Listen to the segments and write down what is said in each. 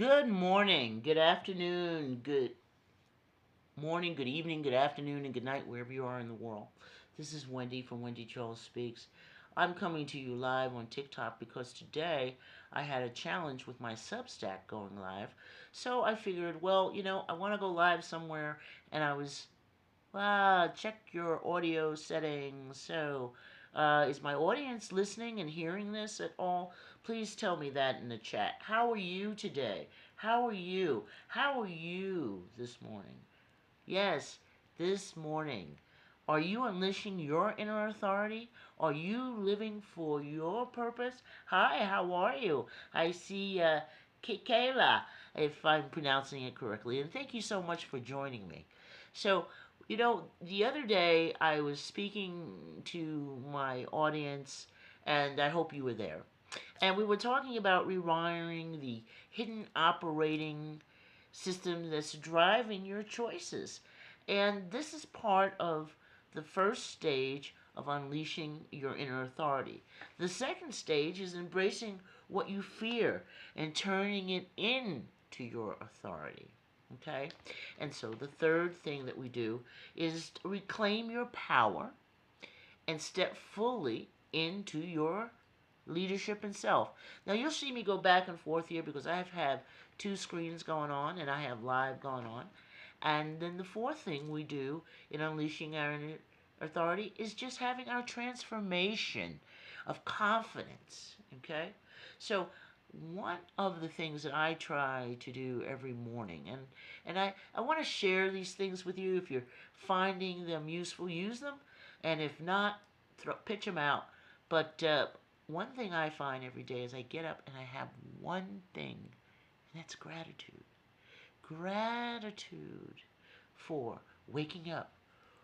Good morning, good afternoon, good morning, good evening, good afternoon, and good night, wherever you are in the world. This is Wendy from Wendy Charles Speaks. I'm coming to you live on TikTok because today I had a challenge with my Substack going live. So I figured, I want to go live somewhere, and I was check your audio settings. Is my audience listening and hearing this at all? Please tell me that in the chat. How are you today? How are you? How are you this morning? Yes, this morning. Are you unleashing your inner authority? Are you living for your purpose? Hi, how are you? I see Kayla, if I'm pronouncing it correctly, and thank you so much for joining me. So, the other day I was speaking to my audience, and I hope you were there. And we were talking about rewiring the hidden operating system that's driving your choices. And this is part of the first stage of unleashing your inner authority. The second stage is embracing what you fear and turning it into your authority. Okay? And so the third thing that we do is to reclaim your power and step fully into your leadership and self. Now you'll see me go back and forth here because I have two screens going on and I have live going on. And then the fourth thing we do in unleashing our authority is just having our transformation of confidence. Okay? So one of the things that I try to do every morning, and I want to share these things with you. If you're finding them useful, use them. And if not, pitch them out. But one thing I find every day is I get up and I have one thing, and that's gratitude. Gratitude for waking up,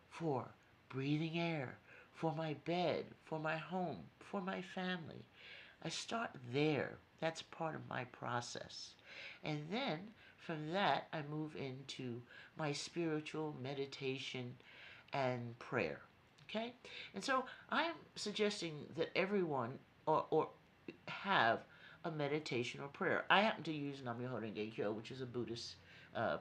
for breathing air, for my bed, for my home, for my family. I start there. That's part of my process. And then from that, I move into my spiritual meditation and prayer. Okay? And so I'm suggesting that everyone or have a meditation or prayer. I happen to use Nam-myoho Renge Kyo, which is a Buddhist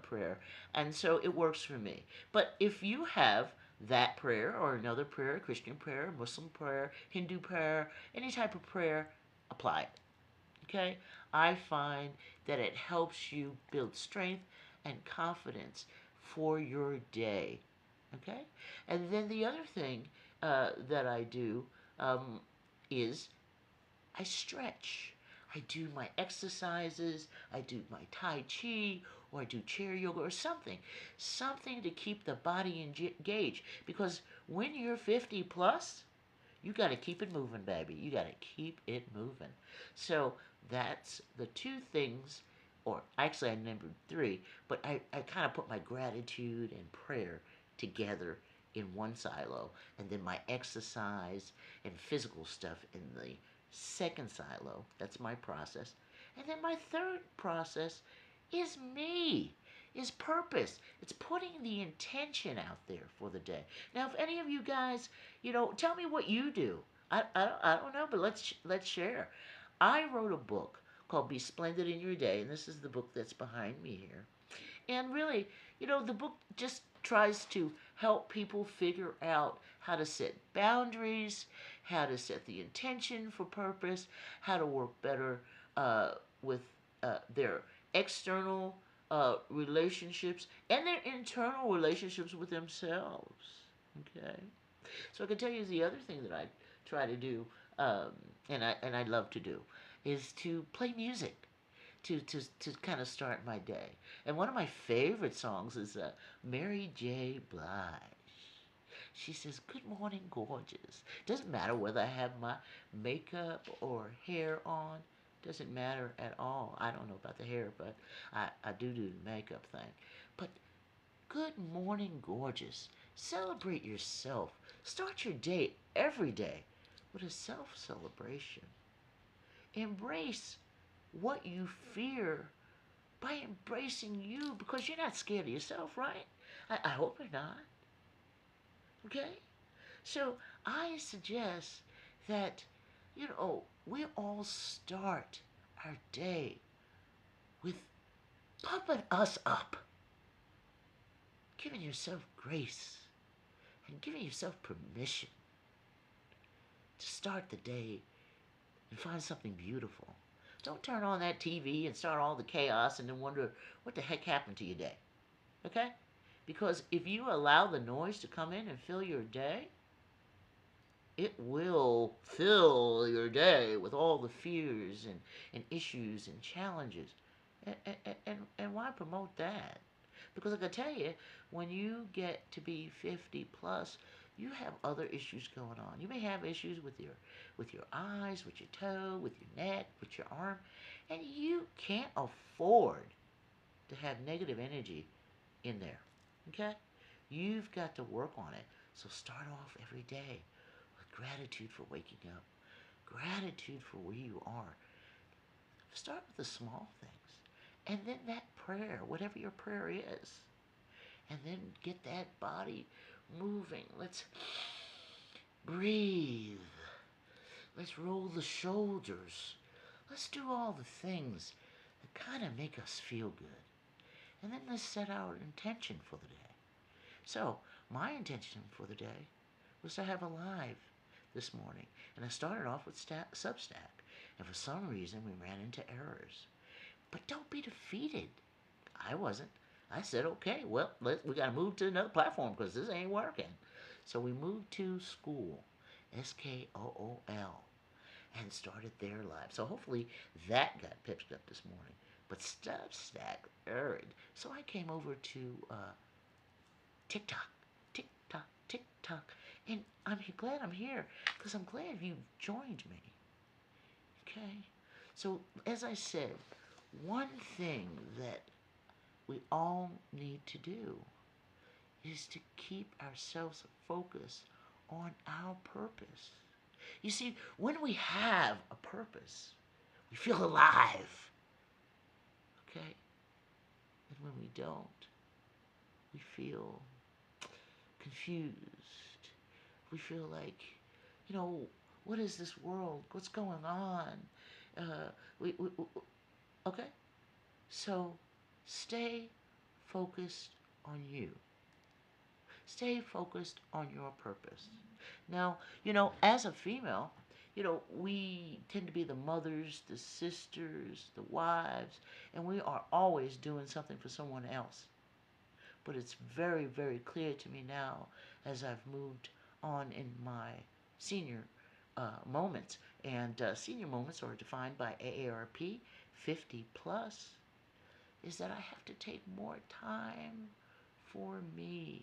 prayer, and so it works for me. But if you have that prayer or another prayer, Christian prayer, Muslim prayer, Hindu prayer, any type of prayer, apply it. Okay? I find that it helps you build strength and confidence for your day. Okay? And then the other thing that I do is I stretch. I do my exercises, I do my Tai Chi, or I do chair yoga or something. Something to keep the body engaged. Because when you're 50 plus, you got to keep it moving, baby. You got to keep it moving. So that's the two things, or actually I numbered three, but I kind of put my gratitude and prayer together in one silo, and then my exercise and physical stuff in the second silo. That's my process. And then my third process is me, is purpose. It's putting the intention out there for the day. Now, if any of you guys, tell me what you do. I don't know, but let's share. I wrote a book called Be Splendid in Your Day, and this is the book that's behind me here. And really, the book just tries to help people figure out how to set boundaries, how to set the intention for purpose, how to work better with their external relationships and their internal relationships with themselves. Okay, so I can tell you the other thing that I try to do, and I love to do, is to play music to kind of start my day. And one of my favorite songs is Mary J. Blige. She says, "Good morning, gorgeous." Doesn't matter whether I have my makeup or hair on. Doesn't matter at all. I don't know about the hair, but I do the makeup thing. But good morning, gorgeous. Celebrate yourself. Start your day every day with a self-celebration. Embrace what you fear by embracing you because you're not scared of yourself, right? I hope you're not. Okay? So I suggest that, we all start our day with pumping us up, giving yourself grace, and giving yourself permission to start the day and find something beautiful. Don't turn on that TV and start all the chaos and then wonder what the heck happened to your day. Okay? Because if you allow the noise to come in and fill your day, it will fill your day with all the fears and issues and challenges. And why promote that? Because I can tell you, when you get to be 50 plus, you have other issues going on. You may have issues with your eyes, with your toe, with your neck, with your arm, and you can't afford to have negative energy in there. Okay? You've got to work on it. So start off every day with gratitude for waking up, gratitude for where you are. Start with the small things. And then that prayer, whatever your prayer is. And then get that body moving. Let's breathe. Let's roll the shoulders. Let's do all the things that kind of make us feel good. And then let's set our intention for the day. So, my intention for the day was to have a live this morning. And I started off with Substack. And for some reason, we ran into errors. But don't be defeated. I wasn't. I said, okay, well, we got to move to another platform because this ain't working. So we moved to School, Skool, and started their live. So hopefully that got picked up this morning. But Substack erred. So I came over to TikTok, TikTok, TikTok. And I'm glad I'm here because I'm glad you joined me. Okay? So, as I said, one thing that we all need to do is to keep ourselves focused on our purpose. You see, when we have a purpose, we feel alive. Okay? And when we don't, we feel confused. We feel like, you know, what is this world? What's going on? Uh, we okay? So stay focused on you. Stay focused on your purpose. Now, as a female, we tend to be the mothers, the sisters, the wives, and we are always doing something for someone else. But it's very, very clear to me now as I've moved on in my senior moments. And senior moments are defined by AARP 50 plus, is that I have to take more time for me.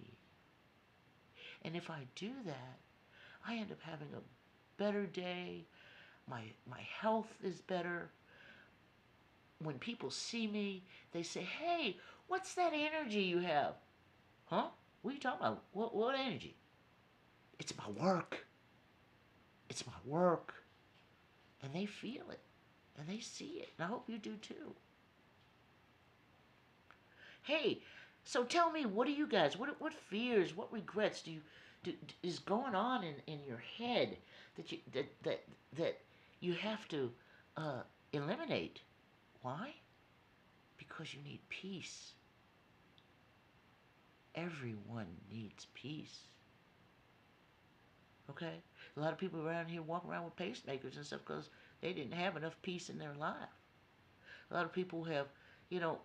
And if I do that, I end up having a better day. My health is better. When people see me, they say, hey, what's that energy you have? Huh? What are you talking about? What energy? It's my work. It's my work. And they feel it. And they see it. And I hope you do too. Hey, so tell me, what do you guys, what fears, what regrets is going on in your head that you have to eliminate? Why? Because you need peace. Everyone needs peace. Okay? A lot of people around here walking around with pacemakers and stuff because they didn't have enough peace in their life. A lot of people have,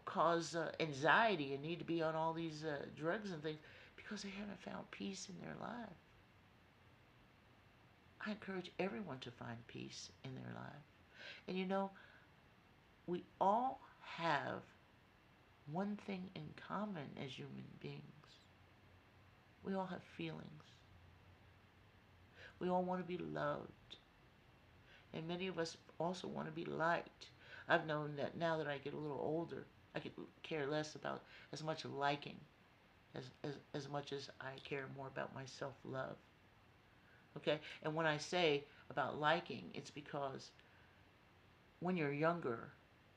cause anxiety and need to be on all these drugs and things because they haven't found peace in their life. I encourage everyone to find peace in their life. And we all have one thing in common as human beings. We all have feelings. We all want to be loved. And many of us also want to be liked. I've known that now that I get a little older, I could care less about as much liking as much as I care more about my self-love. Okay? And when I say about liking, it's because when you're younger,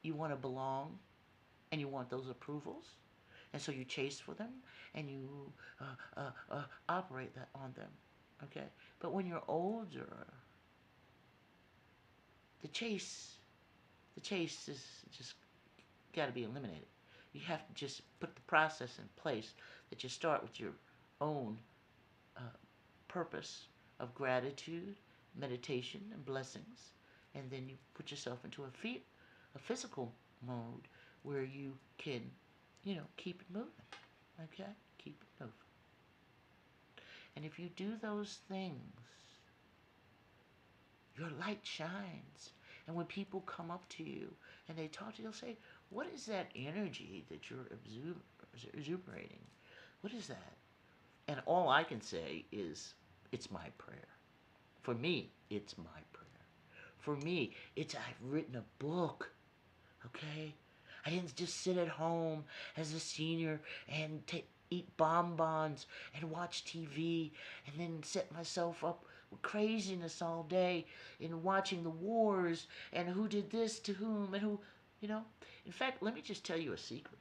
you want to belong and you want those approvals. And so you chase for them and you operate on them. Okay? But when you're older, the chase is just got to be eliminated. You have to just put the process in place that you start with your own uh, purpose of gratitude, meditation, and blessings, and then you put yourself into a physical mode where you can, keep it moving. Okay, keep it moving. And if you do those things, your light shines. And when people come up to you and they talk to you, they'll say, "What is that energy that you're exuberating? What is that?" And all I can say is, it's my prayer. For me, it's my prayer. For me, it's I've written a book, okay? I didn't just sit at home as a senior and eat bonbons and watch TV and then set myself up with craziness all day in watching the wars and who did this to whom and who, you know. In fact, let me just tell you a secret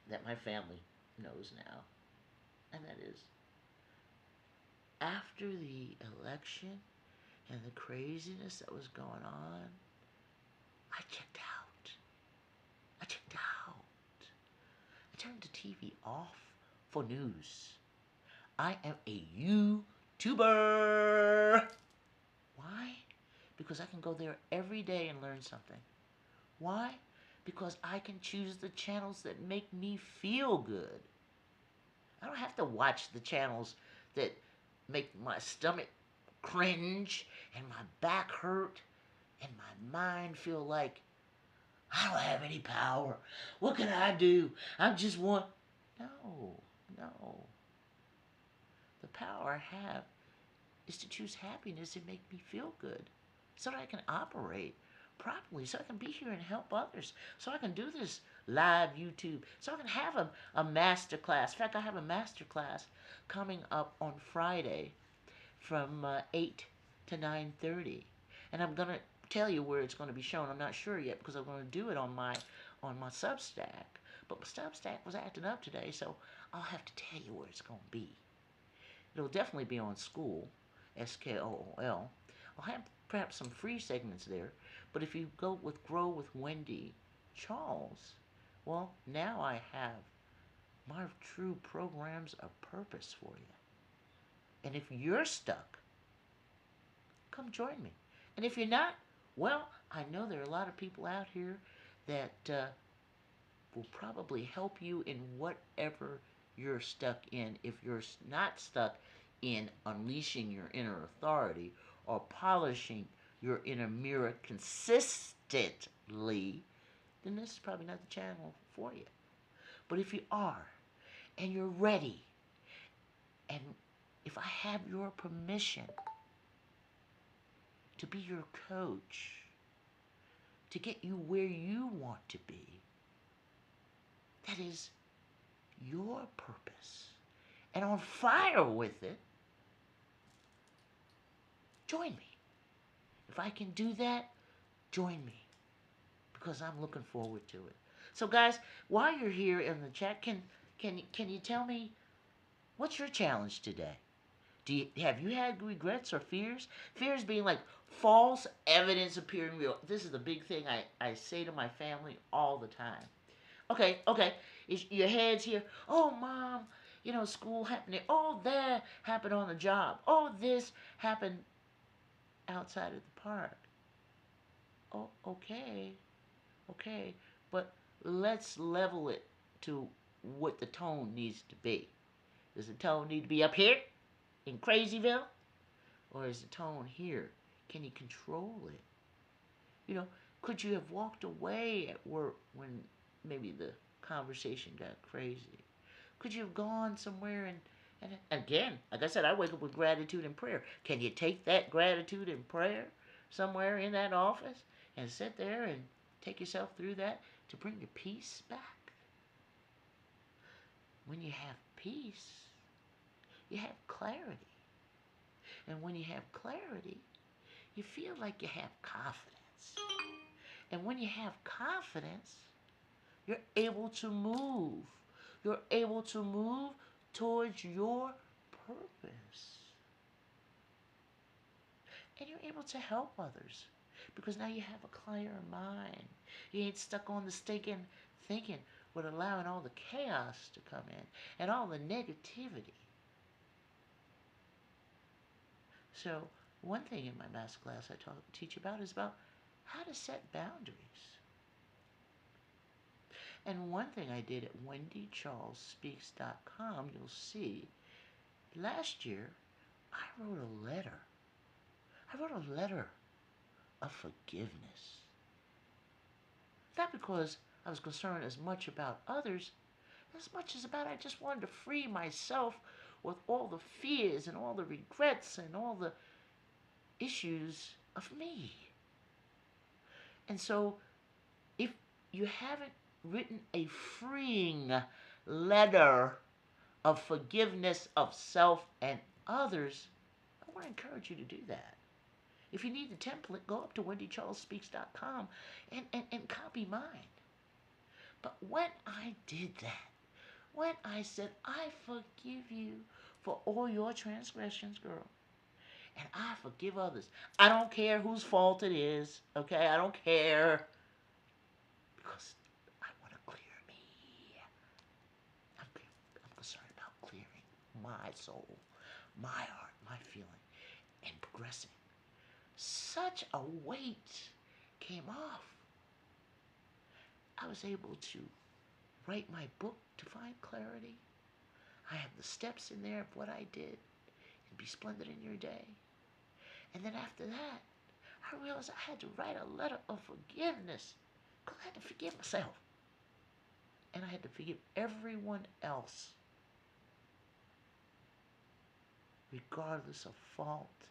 that my family knows now, and that is after the election and the craziness that was going on, I checked out. I checked out. I turned the TV off for news. I am a YouTuber. Why? Because I can go there every day and learn something. Why? Because I can choose the channels that make me feel good. I don't have to watch the channels that make my stomach cringe and my back hurt and my mind feel like I don't have any power. What can I do? I'm just one. No, no. The power I have is to choose happiness and make me feel good so that I can operate properly, so I can be here and help others, so I can do this live YouTube, so I can have a master class. In fact, I have a master class coming up on Friday from 8 to 9:30, and I'm going to tell you where it's going to be shown. I'm not sure yet because I'm going to do it on my Substack. But my Substack was acting up today, so I'll have to tell you where it's going to be. It'll definitely be on School, SKOOL. I'll have perhaps some free segments there, but if you go with Grow with Wendy Charles, well, now I have my true programs of purpose for you. And if you're stuck, come join me. And if you're not, well, I know there are a lot of people out here that will probably help you in whatever you're stuck in. If you're not stuck in unleashing your inner authority or polishing your inner mirror consistently, then this is probably not the channel for you. But if you are, and you're ready, and if I have your permission to be your coach, to get you where you want to be, that is your purpose, and on fire with it, join me. If I can do that, join me, because I'm looking forward to it. So guys, while you're here in the chat, can you tell me what's your challenge today? Have you had regrets or fears? Fears being like false evidence appearing real. This is the big thing I say to my family all the time. Okay, your head's here. Oh, Mom, school happened there. Oh, that happened on the job. Oh, this happened outside of the park. Oh, okay. But let's level it to what the tone needs to be. Does the tone need to be up here in Crazyville? Or is the tone here? Can you control it? Could you have walked away at work when maybe the conversation got crazy? Could you have gone somewhere and again, like I said, I wake up with gratitude and prayer. Can you take that gratitude and prayer somewhere in that office and sit there and take yourself through that to bring your peace back? When you have peace, you have clarity. And when you have clarity, you feel like you have confidence. And when you have confidence, you're able to move. You're able to move towards your purpose. And you're able to help others because now you have a clearer mind. You ain't stuck on the stinking thinking with allowing all the chaos to come in and all the negativity. So one thing in my master class I teach about is about how to set boundaries. And one thing I did at wendycharlesspeaks.com, you'll see, last year I wrote a letter. I wrote a letter of forgiveness. Not because I was concerned as much about others as much as about I just wanted to free myself with all the fears and all the regrets and all the issues of me. And so if you haven't written a freeing letter of forgiveness of self and others, I want to encourage you to do that. If you need the template, go up to wendycharlesspeaks.com and copy mine. But when I did that, when I said, I forgive you for all your transgressions, girl, and I forgive others, I don't care whose fault it is, okay? I don't care. Because I want to clear me. I'm concerned about clearing my soul, my heart, my feeling, and progressing. Such a weight came off. I was able to write my book to find clarity. I have the steps in there of what I did and be splendid in your day. And then after that, I realized I had to write a letter of forgiveness because I had to forgive myself. And I had to forgive everyone else, regardless of fault.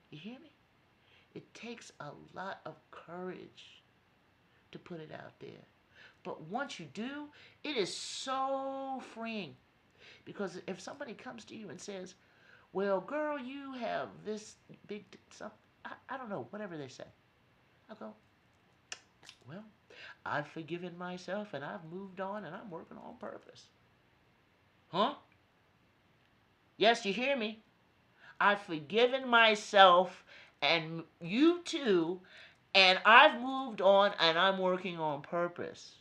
You hear me? It takes a lot of courage to put it out there. But once you do, it is so freeing. Because if somebody comes to you and says, well, girl, you have this big, I don't know, whatever they say. I'll go, well, I've forgiven myself and I've moved on and I'm working on purpose. Huh? Yes, you hear me? I've forgiven myself and you too, and I've moved on and I'm working on purpose.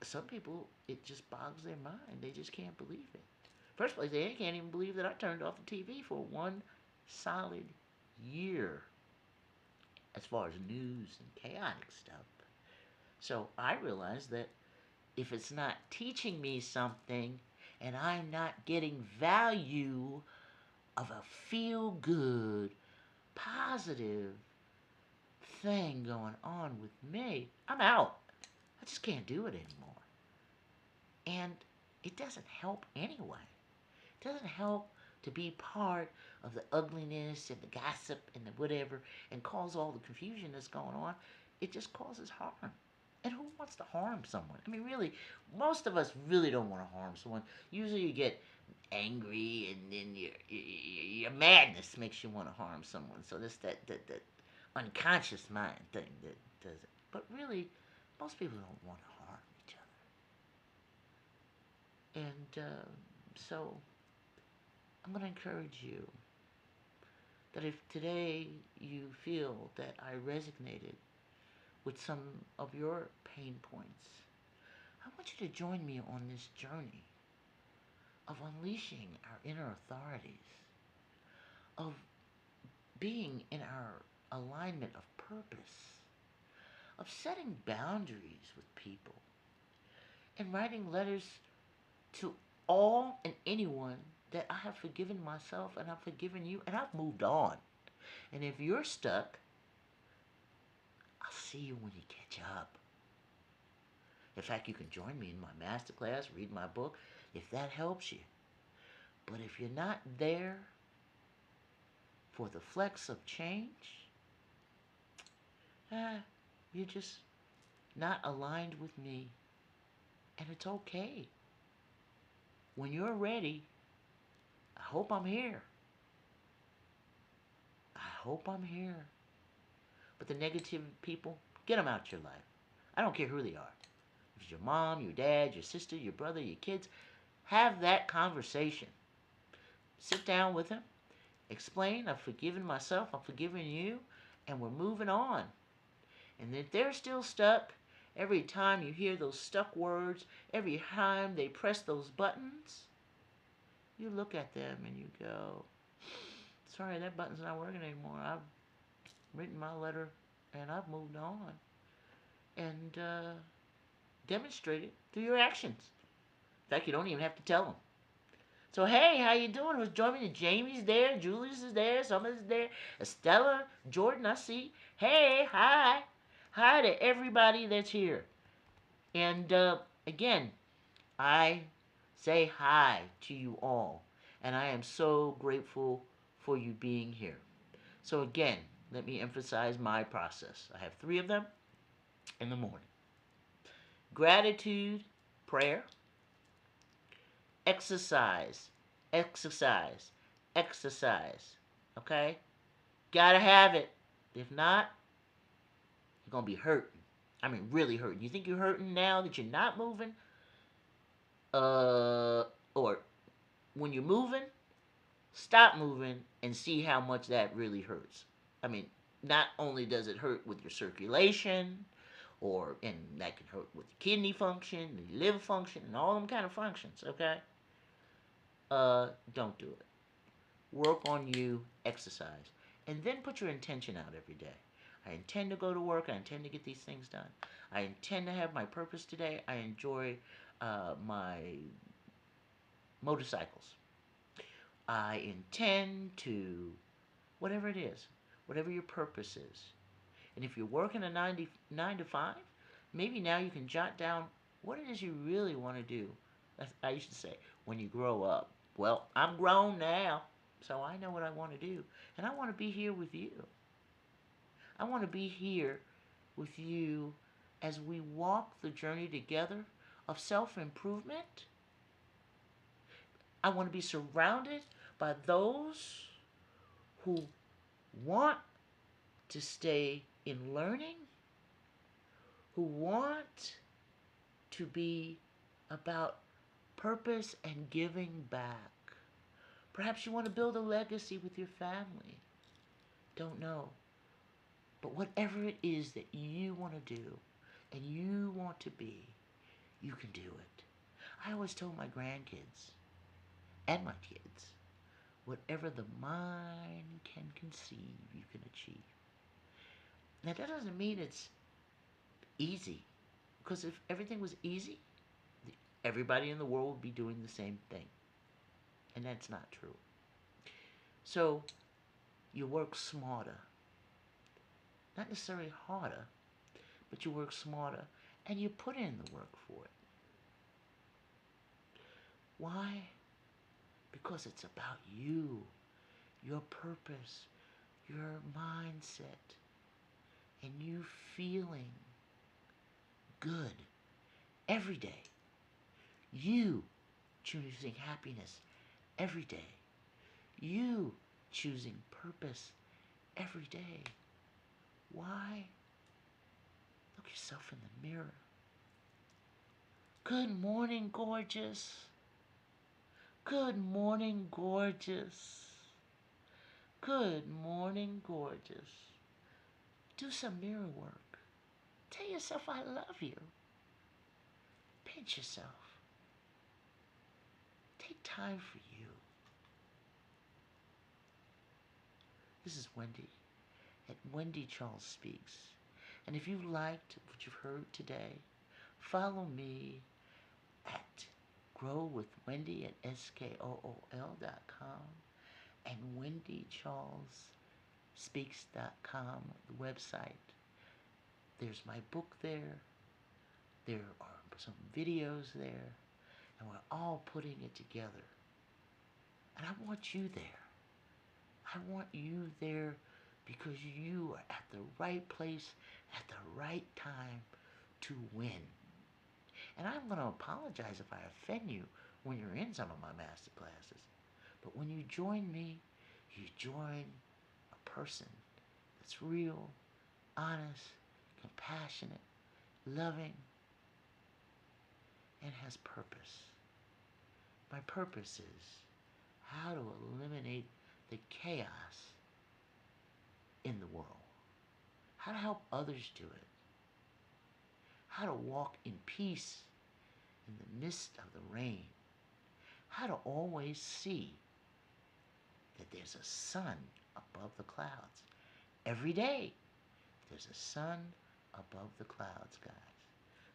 Some people, it just bogs their mind. They just can't believe it. First place, they can't even believe that I turned off the TV for one solid year as far as news and chaotic stuff. So I realized that if it's not teaching me something and I'm not getting value of a feel-good, positive thing going on with me, I'm out. I just can't do it anymore. And it doesn't help anyway. It doesn't help to be part of the ugliness and the gossip and the whatever and cause all the confusion that's going on. It just causes harm. And who wants to harm someone? I mean, really, most of us really don't want to harm someone. Usually you get angry and then your madness makes you want to harm someone. So that's that unconscious mind thing that does it. But really, most people don't want to harm each other. And so I'm going to encourage you that if today you feel that I resonated with some of your pain points, I want you to join me on this journey of unleashing our inner authorities, of being in our alignment of purpose, of setting boundaries with people, and writing letters to all and anyone that I have forgiven myself and I've forgiven you and I've moved on. And if you're stuck, I'll see you when you catch up. In fact, you can join me in my masterclass, read my book, if that helps you. But if you're not there for the flex of change, you're just not aligned with me. And it's okay. When you're ready, I hope I'm here. I hope I'm here. But the negative people, get them out your life. I don't care who they are. If it's your mom, your dad, your sister, your brother, your kids, have that conversation. Sit down with them. Explain, I've forgiven myself, I've forgiven you, and we're moving on. And if they're still stuck, every time you hear those stuck words, every time they press those buttons, you look at them and you go, sorry, that button's not working anymore. I've written my letter and I've moved on. And demonstrate it through your actions. In fact, you don't even have to tell them. So, hey, how you doing? Who's joining me? Jamie's there, Julius is there, Summer's there, Estella, Jordan, I see. Hey, hi. Hi to everybody that's here. And again, I say hi to you all. And I am so grateful for you being here. So again, let me emphasize my process. I have 3 of them in the morning. Gratitude, prayer, exercise, exercise, exercise. Okay? Gotta have it. If not, you're gonna be hurting. I mean, really hurting. You think you're hurting now that you're not moving? Or when you're moving, stop moving and see how much that really hurts. I mean, not only does it hurt with your circulation, and that can hurt with the kidney function, the liver function, and all them kind of functions. Okay, don't do it. Work on you, exercise, and then put your intention out every day. I intend to go to work. I intend to get these things done. I intend to have my purpose today. I enjoy my motorcycles. I intend to, whatever it is, whatever your purpose is. And if you're working a 9 to 5, maybe now you can jot down what it is you really want to do. I used to say, when you grow up. Well, I'm grown now, so I know what I want to do. And I want to be here with you. I want to be here with you as we walk the journey together of self-improvement. I want to be surrounded by those who want to stay in learning, who want to be about purpose and giving back. Perhaps you want to build a legacy with your family. Don't know. But whatever it is that you want to do and you want to be, you can do it. I always told my grandkids and my kids, whatever the mind can conceive, you can achieve. Now, that doesn't mean it's easy. Because if everything was easy, everybody in the world would be doing the same thing. And that's not true. So, you work smarter. Not necessarily harder, but you work smarter and you put in the work for it. Why? Because it's about you, your purpose, your mindset, and you feeling good every day. You choosing happiness every day. You choosing purpose every day. Why? Look yourself in the mirror. Good morning, gorgeous. Good morning, gorgeous. Good morning, gorgeous. Do some mirror work. Tell yourself I love you. Pinch yourself. Take time for you. This is Wendy at Wendy Charles Speaks. And if you liked what you've heard today, follow me at Grow with Wendy at SKOOL.com and WendyCharlesSpeaks.com, the website. There's my book there. There are some videos there. And we're all putting it together. And I want you there. I want you there because you are at the right place at the right time to win. And I'm going to apologize if I offend you when you're in some of my master classes. But when you join me, you join a person that's real, honest, compassionate, loving, and has purpose. My purpose is how to eliminate the chaos in the world. how to help others do it, how to walk in peace in the midst of the rain, how to always see that there's a sun above the clouds. Every day, there's a sun above the clouds, guys.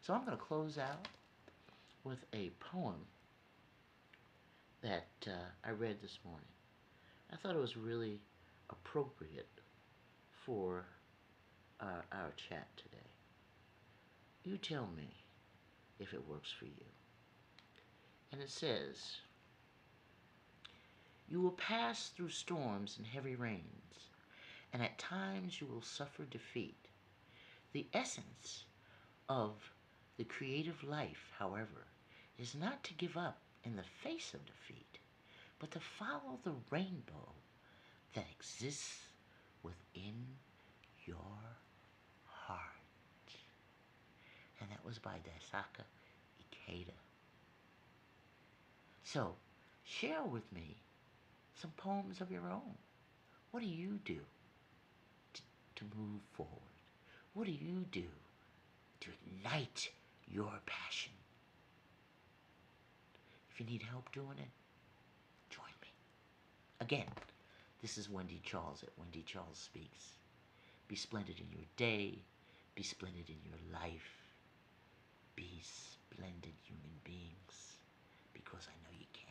So I'm going to close out with a poem that I read this morning. I thought it was really appropriate for our chat today. You tell me if it works for you. And it says, you will pass through storms and heavy rains, and at times you will suffer defeat. The essence of the creative life, however, is not to give up in the face of defeat, but to follow the rainbow that exists within your heart. And that was by Daisaka Ikeda. So, share with me some poems of your own. What do you do to move forward? What do you do to ignite your passion? If you need help doing it, join me. Again, this is Wendy Charles at Wendy Charles Speaks. Be splendid in your day. Be splendid in your life. Be splendid human beings, because I know you can.